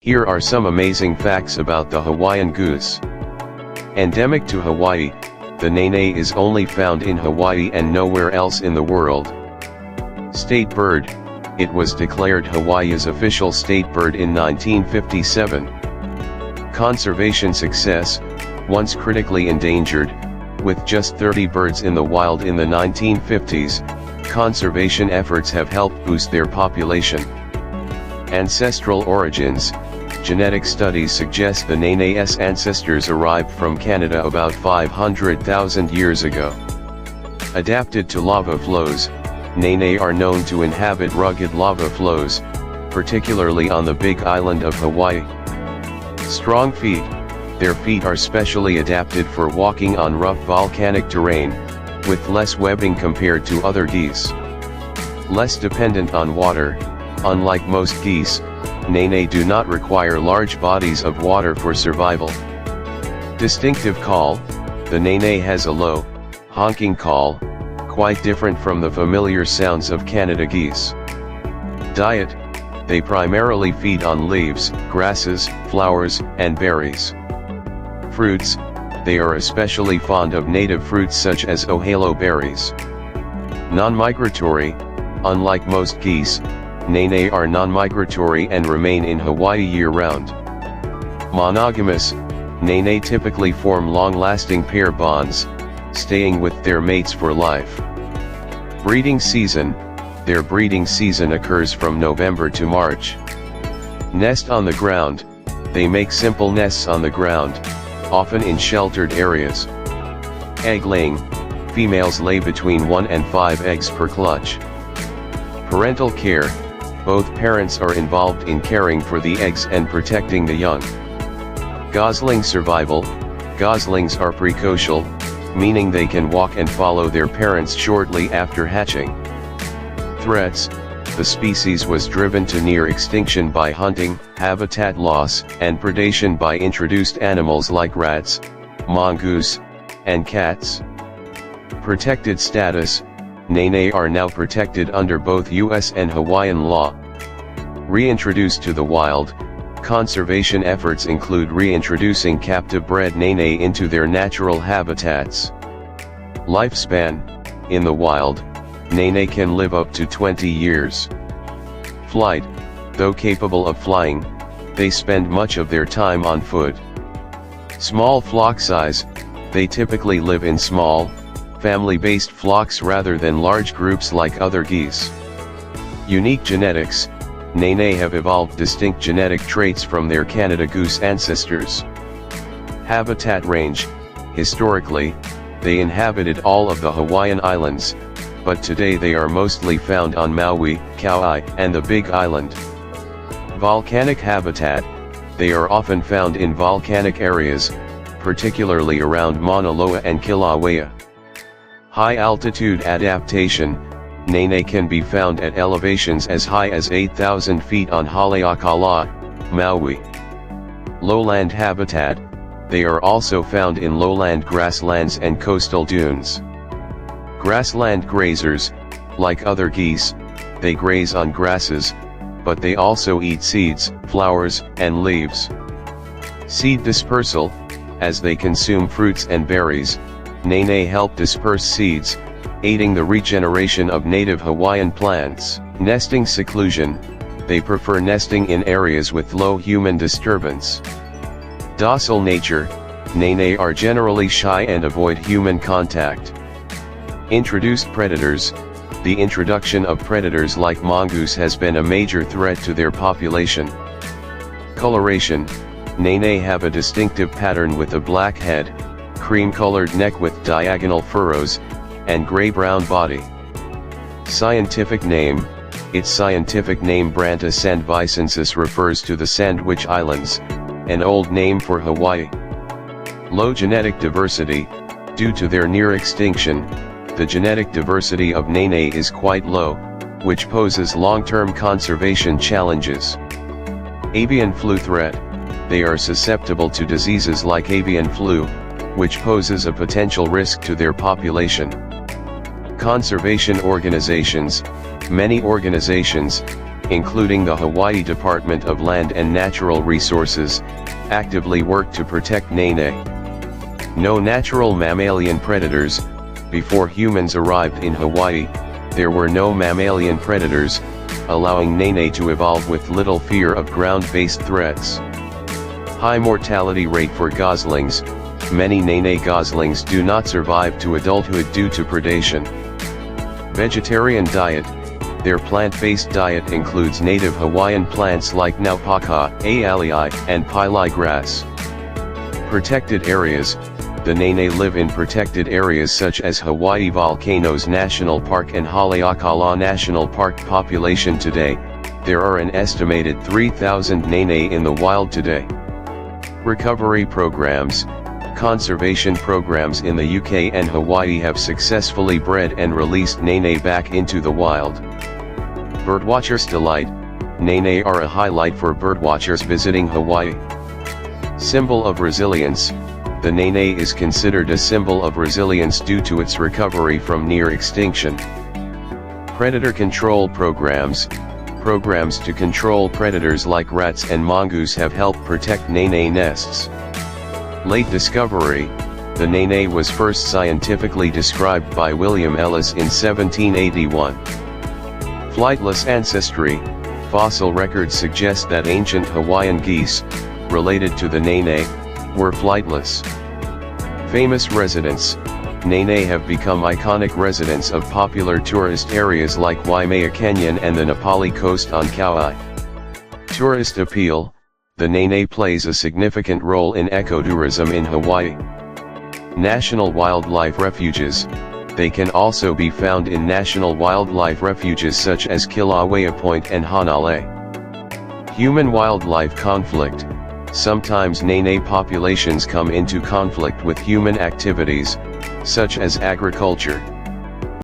Here are some amazing facts about the Hawaiian goose. Endemic to Hawaii, the Nene is only found in Hawaii and nowhere else in the world. State bird, it was declared Hawaii's official state bird in 1957. Conservation success, once critically endangered, with just 30 birds in the wild in the 1950s, conservation efforts have helped boost their population. Ancestral origins, genetic studies suggest the Nene's ancestors arrived from Canada about 500,000 years ago. Adapted to lava flows, Nene are known to inhabit rugged lava flows, particularly on the Big Island of Hawaii. Strong feet, their feet are specially adapted for walking on rough volcanic terrain, with less webbing compared to other geese. Less dependent on water, unlike most geese, Nene do not require large bodies of water for survival. Distinctive call, the Nene has a low, honking call, quite different from the familiar sounds of Canada geese. Diet, they primarily feed on leaves, grasses, flowers, and berries. Fruits, they are especially fond of native fruits such as ohalo berries. Non-migratory, unlike most geese, Nene are non-migratory and remain in Hawaii year-round. Monogamous, Nene typically form long-lasting pair bonds, staying with their mates for life. Breeding season, their breeding season occurs from November to March. Nest on the ground, they make simple nests on the ground, often in sheltered areas. Egg laying, females lay between 1 and 5 eggs per clutch. Parental care, both parents are involved in caring for the eggs and protecting the young. Gosling survival, goslings are precocial, meaning they can walk and follow their parents shortly after hatching. Threats, the species was driven to near extinction by hunting, habitat loss, and predation by introduced animals like rats, mongoose, and cats. Protected status, Nene are now protected under both U.S. and Hawaiian law. Reintroduced to the wild, conservation efforts include reintroducing captive-bred Nene into their natural habitats. Lifespan, in the wild, Nene can live up to 20 years. Flight, though capable of flying, they spend much of their time on foot. Small flock size, they typically live in small, family-based flocks rather than large groups like other geese. Unique genetics, Nene have evolved distinct genetic traits from their Canada goose ancestors. Habitat range, historically, they inhabited all of the Hawaiian Islands, but today they are mostly found on Maui, Kauai, and the Big Island. Volcanic habitat, they are often found in volcanic areas, particularly around Mauna Loa and Kilauea. High altitude adaptation, Nene can be found at elevations as high as 8,000 feet on Haleakala, Maui. Lowland habitat, they are also found in lowland grasslands and coastal dunes. Grassland grazers, like other geese, they graze on grasses, but they also eat seeds, flowers, and leaves. Seed dispersal, as they consume fruits and berries, Nene help disperse seeds, aiding the regeneration of native Hawaiian plants. Nesting seclusion, they prefer nesting in areas with low human disturbance. Docile nature, Nene are generally shy and avoid human contact. Introduced predators, the introduction of predators like mongoose has been a major threat to their population. Coloration, Nene have a distinctive pattern with a black head, cream-colored neck with diagonal furrows, and gray-brown body. Scientific name, its scientific name Branta sandvicensis refers to the Sandwich Islands, an old name for Hawaii. Low genetic diversity, due to their near extinction, the genetic diversity of Nene is quite low, which poses long-term conservation challenges. Avian flu threat, they are susceptible to diseases like avian flu, which poses a potential risk to their population. Conservation organizations, many organizations, including the Hawaii Department of Land and Natural Resources, actively work to protect Nene. No natural mammalian predators. Before humans arrived in Hawaii, there were no mammalian predators, allowing Nene to evolve with little fear of ground-based threats. High mortality rate for goslings. Many Nene goslings do not survive to adulthood due to predation. Vegetarian diet. Their plant-based diet includes native Hawaiian plants like naupaka, a'alii, and pili grass. Protected areas. The Nene live in protected areas such as Hawaii Volcanoes National Park and Haleakala National Park. Population today, there are an estimated 3,000 Nene in the wild today. Recovery programs. Conservation programs in the UK and Hawaii have successfully bred and released Nene back into the wild. Birdwatchers' delight. Nene are a highlight for birdwatchers visiting Hawaii. Symbol of resilience. The Nene is considered a symbol of resilience due to its recovery from near extinction. Predator control programs. Programs to control predators like rats and mongoose have helped protect Nene nests. Late discovery. The Nene was first scientifically described by William Ellis in 1781. Flightless ancestry. Fossil records suggest that ancient Hawaiian geese, related to the Nene, were flightless. Famous residents. Nene have become iconic residents of popular tourist areas like Waimea Canyon and the Nepali coast on Kauai. Tourist appeal. The Nene plays a significant role in ecotourism in Hawaii. National wildlife refuges. They can also be found in national wildlife refuges such as Kilauea Point and Hanalei. Human-wildlife conflict. Sometimes Nene populations come into conflict with human activities, such as agriculture.